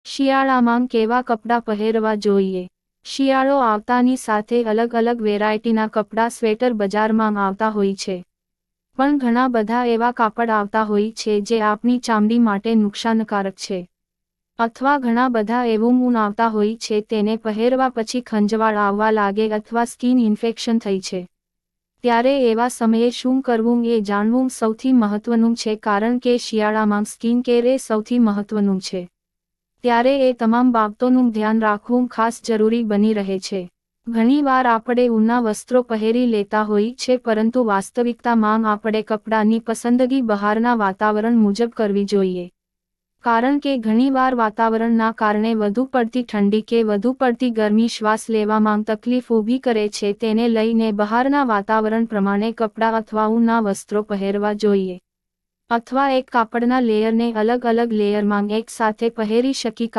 શિયાળામાં કેવા કપડાં પહેરવા જોઈએ? શિયાળો આવતાની સાથે અલગ અલગ વેરાયટીના કપડાં સ્વેટર બજારમાં આવતા હોય છે. પણ ઘણા બધા એવા કાપડ આવતા હોય છે જે આપણી ચામડી માટે નુકસાનકારક છે. અથવા ઘણા બધા એવું ઊન આવતા હોય છે તેને પહેરવા પછી ખંજવાળ આવવા લાગે અથવા સ્કિન ઇન્ફેક્શન થઈ છે. ત્યારે એવા સમયે શું કરવું એ જાણવું સૌથી મહત્વનું છે, કારણ કે શિયાળામાં સ્કિન કેર એ સૌથી મહત્વનું છે. ત્યારે એ તમામ બાબતોનું ધ્યાન રાખવું ખાસ જરૂરી બની રહે છે. ઘણીવાર આપણે ઊનના વસ્ત્રો પહેરી લેતા હોય છે, પરંતુ વાસ્તવિકતામાં આપણે કપડાની પસંદગી બહારના વાતાવરણ મુજબ કરવી જોઈએ. કારણ કે ઘણીવાર વાતાવરણના કારણે વધુ પડતી ઠંડી કે વધુ પડતી ગરમી શ્વાસ લેવામાં તકલીફ ઊભી કરે છે. તેને લઈને બહારના વાતાવરણ પ્રમાણે કપડાં અથવા ઊનના વસ્ત્રો પહેરવા જોઈએ. અથવા એક કાપડના લેયરને અલગ અલગ લેયરમાં એક સાથે પહેરી શકી